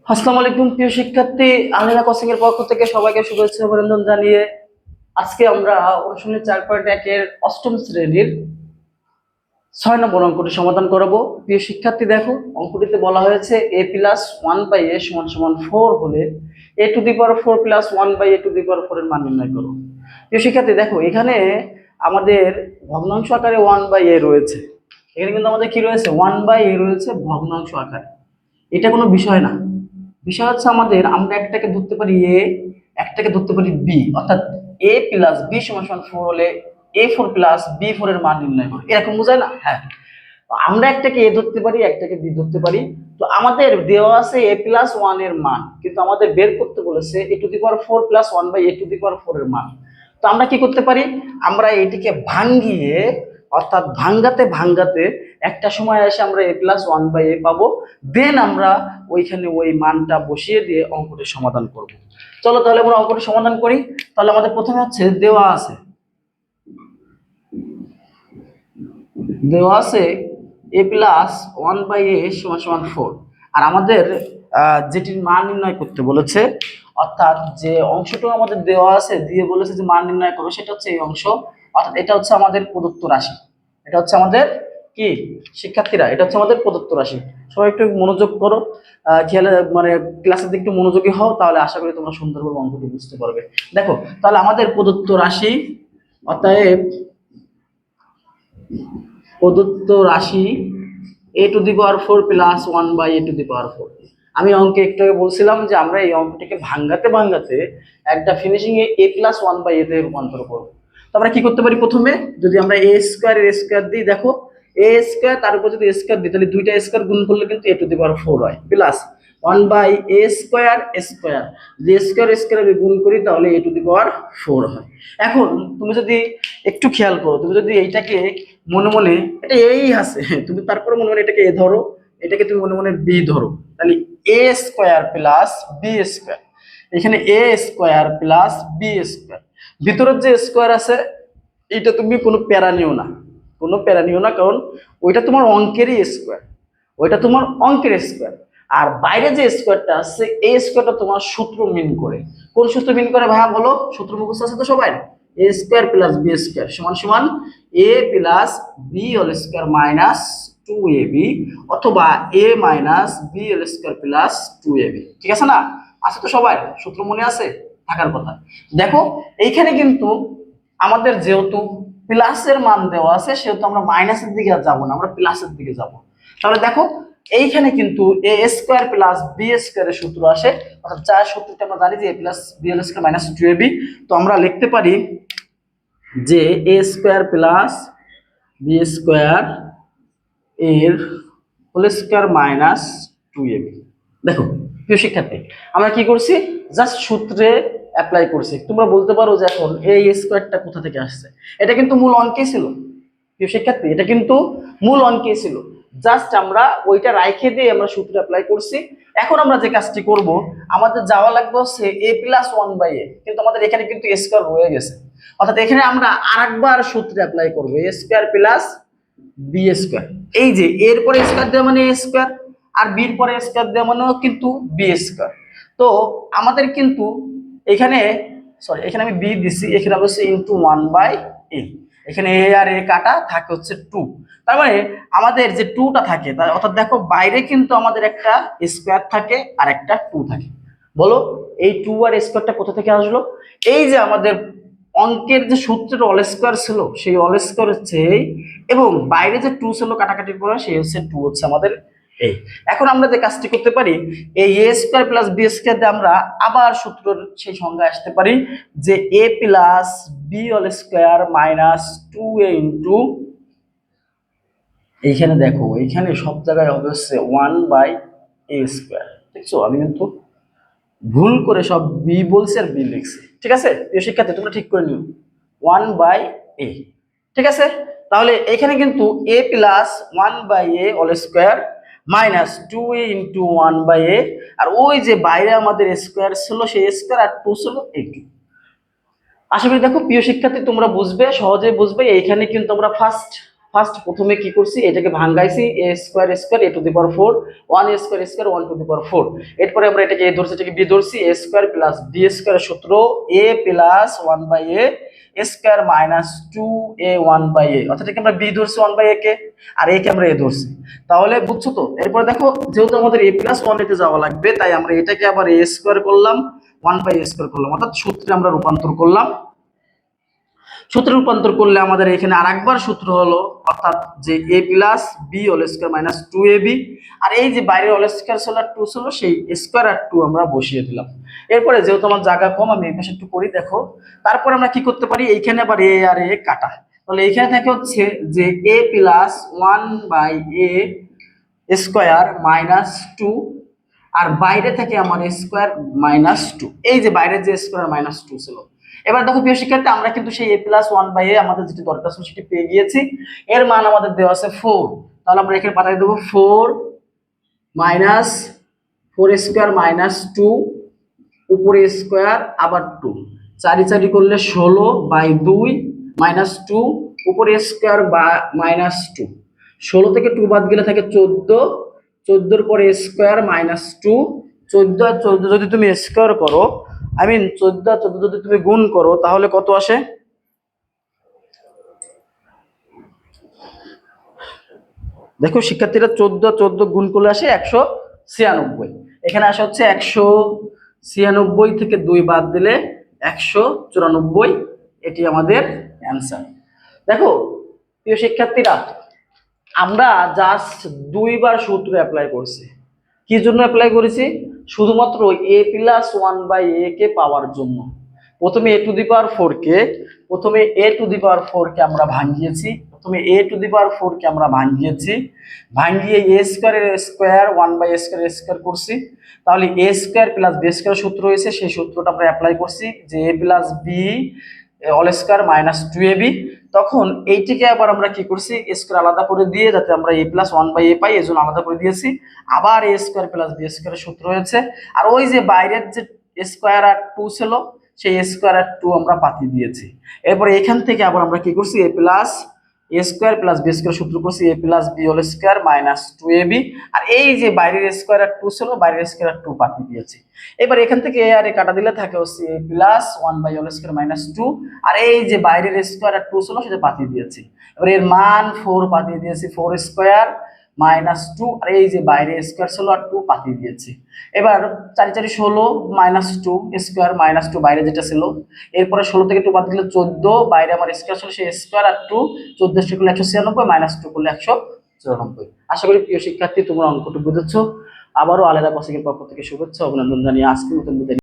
আসসালামু আলাইকুম প্রিয় শিক্ষার্থী, আলহিরা কোচিং এর পক্ষ থেকে সবাইকে শুভেচ্ছা অভিনন্দন জানিয়ে আজকে আমরা অনুশীলনী 4.1 এর অষ্টম শ্রেণীর 6 নম্বর অঙ্কটি সমাধান করাবো। প্রিয় শিক্ষার্থী দেখো, অঙ্কটিতে বলা হয়েছে a+1/a=4 হলে a⁴ +1/a⁴ এর মান নির্ণয় করো। প্রিয় শিক্ষার্থী দেখো, এখানে আমাদের ভগ্নাংশ আকারে 1/a রয়েছে। এখানে কিন্তু আমাদের কি রয়েছে, 1/a রয়েছে ভগ্নাংশ আকারে। এটা কোনো বিষয় না। বিষয় হচ্ছে আমরা একটাকে ধরতে পারি এ, একটাকে ধরতে পারি বি, অর্থাৎ a+b=4 হলে a⁴ + b⁴ এর মান নির্ণয় করো, এরকম বোঝায় না? হ্যাঁ, তো আমরা একটাকে এ ধরতে পারি, একটাকে বি ধরতে পারি। তো আমাদের দেওয়া আছে a+1 এর মান, কিন্তু আমাদের বের করতে বলেছে a⁴ + 1/a⁴ এর মান। তো আমরা কি করতে পারি, আমরা এটিকে ভাঙ্গিয়ে, অর্থাৎ ভাঙ্গাতে ভাঙ্গাতে একটা সময় এসে আমরা a+1/a পাবো। দেন আমরা ওইখানে ওই মানটা বসিয়ে দিয়ে অঙ্কটি সমাধান করব। চলো তাহলে আমরা অঙ্কটি সমাধান করি। তাহলে আমাদের প্রথমে হচ্ছে দেওয়া আছে a+1/a=4, আর আমাদের যেটির মান নির্ণয় করতে বলেছে, অর্থাৎ যে অংশটুকু আমাদের দেওয়া আছে দিয়ে বলেছে যে মান নির্ণয় করো, সেটা হচ্ছে এই অংশ। অর্থাৎ এটা হচ্ছে আমাদের প্রদত্ত রাশি। এটা হচ্ছে আমাদের কি শিক্ষার্থীরা, এটা হচ্ছে আমাদের প্রদত্ত রাশি। সবাই একটু মনোযোগ করো, খেয়ালে মানে ক্লাসের দিকে একটু মনোযোগী হও, তাহলে আশা করি তোমরা সুন্দরভাবে অঙ্কটি বুঝতে পারবে। দেখো, তাহলে আমাদের প্রদত্ত রাশি, অতএব প্রদত্ত রাশি a⁴ + 1/a⁴। আমি অঙ্কে একটু আগে বলছিলাম যে আমরা এই অঙ্কটিকে ভাঙ্গাতে ভাঙ্গাতে একটা ফিনিশিং এ a+1/a তে রূপান্তর করব। তো আমরা কি করতে পারি, প্রথমে যদি আমরা a² দিই, দেখো a² তার উপর যদি স্কয়ার দিই, তাহলে দুইটা স্কয়ার গুণ করলে কিন্তু a⁴ হয়, প্লাস 1/a², যদি স্কয়ার গুণ করি তাহলে a⁴ হয়। এখন তুমি যদি একটু খেয়াল করো, তুমি যদি এইটাকে মনে মনে, এটা এই আছে, তুমি তারপরে মনে মনে এটাকে এ ধরো, এটাকে তুমি মনে মনে বি ধরো, তাহলে a² + b²। এখানে a² + b², ভিতরের যে স্কোয়ার আছে এটা তুমি কোনো প্যারা নিও না, কোনো প্যারা নিও না, কারণ ওইটা তোমার অঙ্কেরই স্কোয়ার, ওইটা তোমার অঙ্কের স্কোয়ার। আর বাইরে যে স্কোয়ারটা আছে এই স্কোয়ারটা তোমার সূত্র মিন করে। কোন সূত্র মিন করে ভাইয়া বলো? সূত্র মুখস্থ আছে তো সবাই? a² + b² a+b² - 2ab, অথবা a−b² + 2ab। ঠিক আছে না? আছে তো সবাই? সূত্র মনে আছে? থাকার কথা। দেখো, এইখানে কিন্তু আমাদের যেহেতু প্লাসের মান দেওয়া আছে, সেহেতু আমরা মাইনাসের দিকে আর যাবো না, আমরা প্লাসের দিকে যাব। তাহলে দেখো, এইখানে কিন্তু a² + b² এর সূত্র আসে, অর্থাৎ যার সূত্রটা আমরা জানি যে a+b² - 2ab। তো আমরা লিখতে পারি যে a² + b² এর হোল স্কয়ার মাইনাস 2ab। দেখো প্রিয় শিক্ষার্থী, আমরা কি করছি, জাস্ট সূত্রে অ্যাপ্লাই করছি। তোমরা বলতে পারো যে এখন এই স্কয়ারটা কোথা থেকে আসছে, এটা কিন্তু মূল অঙ্কে ছিল। প্রিয় শিক্ষার্থী, এটা কিন্তু মূল অঙ্কে ছিল, জাস্ট আমরা ওইটা রাইখে দিয়ে আমরা সূত্র অ্যাপ্লাই করছি। এখন আমরা যে কাজটি করব, আমাদের যাওয়া লাগবে হচ্ছে a+1/a, কিন্তু আমাদের এখানে কিন্তু স্কয়ার রয়ে গেছে, অর্থাৎ এখানে আমরা আরেকবার সূত্র অ্যাপ্লাই করব a² + b²। এই যে এর পরে স্কয়ার দেওয়া মানে a², আর বির পরে স্কয়ার দেওয়া মানেও কিন্তু b²। তো আমাদের কিন্তু এখানে, সরি এখানে আমি বি দিছি, এখানে হচ্ছে ইনটু 1/a, এখানে এ আর এ কাটা থাকে হচ্ছে 2। তার মানে আমাদের যে 2টা থাকে, অর্থাৎ দেখো বাইরে কিন্তু আমাদের একটা স্কয়ার থাকে আর একটা 2 থাকে। বলো এই 2 আর স্কয়ারটা কোথা থেকে আসলো? এই যে আমাদের অঙ্কের যে সূত্রের অল স্কয়ার ছিল, সেই অল স্কয়ার হচ্ছে এই, এবং বাইরে যে 2 ছিল কাটাকাটির পরে, সেই হচ্ছে 2 হচ্ছে আমাদের এই। এখন আমরা যে কাজটি করতে পারি, এই a² + b² দিয়ে আমরা আবার সূত্রের সেই সংজ্ঞায় আসতে পারি যে a+b² - 2a ইনটু, এইখানে দেখো এইখানে সব জায়গায় হবে হচ্ছে 1/a²। দেখছো আমি কিন্তু ভুল করে সব বি বলছি আর বি লিখছি। ঠিক আছে প্রিয় শিক্ষার্থী, তোমরা ঠিক করে নিও 1/a। ঠিক আছে, তাহলে এখানে কিন্তু a+1/a² - 2a ইনটু 1/a, আর ওই যে বাইরে আমাদের স্কয়ার ছিল সেই স্কয়ার, আর 2 ছিল এই 2। আশা করি দেখো প্রিয় শিক্ষার্থী তোমরা বুঝবে, সহজে বুঝবে। এইখানে কিন্তু আমরা ফার্স্ট ফার্স্ট প্রথমে কি করছি, এটাকে ভাঙাইছি a square square a to the power 4, 1 square square 1 to the power 4। এরপরে আমরা এটাকে এ ধরছি, এটাকে বি ধরছি, এ স্কোয়ার প্লাস বি স্কোয়ারের সূত্র a plus 1 by a square minus 2 a 1 by a, অর্থাৎ এটাকে আমরা বি ধরছি 1 বাই এ কে, আর এ কে আমরা এ ধরছি। তাহলে বুঝছো তো? এরপরে দেখো যেহেতু আমাদের এ প্লাস 1 এতে যাওয়া লাগবে, তাই আমরা এটাকে আবার এ স্কোয়ার করলাম, 1 বাই এ স্কোয়ার করলাম, অর্থাৎ সূত্রে আমরা রূপান্তর করলাম। সূত্রে রূপান্তর করলে আমাদের এখানে আরেকবার সূত্র হলো, অর্থাৎ যে a plus B whole square minus 2 A B, আর এই যে বাইরের হোল স্কোয়ার ছিল আর 2 ছিল, সেই স্কোয়ার আর 2 আমরা বসিয়ে দিলাম। এরপরে যেহেতু আমার জায়গা কম, আমি এই পাশে একটু করি দেখো। তারপর আমরা কি করতে পারি, এইখানে আবার এ আর এ কাটা, তাহলে এইখানে থাকে হচ্ছে যে a plus 1 by a square minus 2, আর বাইরে থেকে আমার স্কোয়ার মাইনাস 2, এই যে বাইরে যে স্কোয়ার মাইনাস 2 ছিল। এবার দেখো প্রিয় শিক্ষার্থী, আমরা কিন্তু সেই এ প্লাস 1 বাই এ আমাদের যেটি দরকার ছিল সেটি পেয়ে গিয়েছি। এর মান আমাদের দেওয়া আছে 4, তাহলে আমরা এখানে পাঠিয়ে দেবো 4 মাইনাস 4 স্কোয়ার মাইনাস 2 উপরে স্কোয়ার আবার 2, 4 4 করলে 16 বাই 2 মাইনাস 2 উপরে স্কোয়ার বা মাইনাস 2, 16 থেকে 2 বাদ গেলে থাকে 14, 14 পরে স্কোয়ার মাইনাস 2, 14 আর 14 যদি তুমি স্কোয়ার করো, 14 আর 14 যদি তুমি গুণ করো, তাহলে কত আসে? দেখো শিক্ষার্থীরা, 14 আর 14 গুণ করলে আসে 196, এখানে আসে হচ্ছে 196 থেকে 2 বাদ দিলে 194, এটি আমাদের অ্যান্সার। দেখো প্রিয় শিক্ষার্থীরা, আমরা জাস্ট 2বার সূত্র অ্যাপ্লাই করছি। কি জন্য অ্যাপ্লাই করেছি? শুধুমাত্র এ প্লাস 1 বাই এ কে পাওয়ার জন্য। প্রথমে এ টু দি পাওয়ার 4 কে আমরা ভাঙিয়েছি, ভাঙিয়ে এ স্কোয়ারের স্কোয়ার 1 বাই এ স্কোয়ার করছি। তাহলে a square plus B square সূত্র হয়েছে, সেই সূত্রটা আমরা অ্যাপ্লাই করছি যে a plus b all square minus 2 A b. তখন এইটিকে আবার আমরা কি করছি, স্কোয়ার আলাদা করে দিয়ে, যাতে আমরা এ প্লাস 1 বাই এ পাই, এজন্য আলাদা করে দিয়েছি। আবার এ স্কোয়ার প্লাস বি স্কোয়ারের সূত্র হয়েছে, আর ওই যে বাইরের যে স্কোয়ার আর 2 ছিল, সেই স্কোয়ার আর 2 আমরা পাতি দিয়েছি। এরপরে এখান থেকে আবার আমরা কি করছি, A plus A square plus B square সূত্র করছি A plus B whole square minus 2 A B, আর এই যে বাইরের স্কোয়ার আর 2 ছিল, বাইরের স্কোয়ার আর 2 পাতি দিয়েছি। এবার এখান থেকে এ আর এ কাটা দিলে থাকে হচ্ছে A plus 1 by whole square minus 2, আর এই যে বাইরের স্কোয়ার আর 2 ছিল সেটা পাতি দিয়েছি। এবার এর মান 4 পাতি দিয়েছি, 4 স্কোয়ার মাইনাস 2, আর এই যে বাইরে স্কোয়ার ছিল আর 2 পাতি দিয়েছি। এবার 4 4 16 মাইনাস 2 স্কোয়ার মাইনাস 2 বাইরে যেটা ছিল, এরপরে 16 থেকে 2 বাদ দিলে 14, বাইরে আমার স্কোয়ার ছিল সেই স্কোয়ার আর 2, 14 করলে 196 মাইনাস 2 করলে 194। আশা করি প্রিয় শিক্ষার্থী তোমরা অঙ্কটি বুঝেছো। আবারও আলেরা কোচিং এর পক্ষ থেকে শুভেচ্ছা অভিনন্দন জানিয়ে আজকের মতন বিদায়।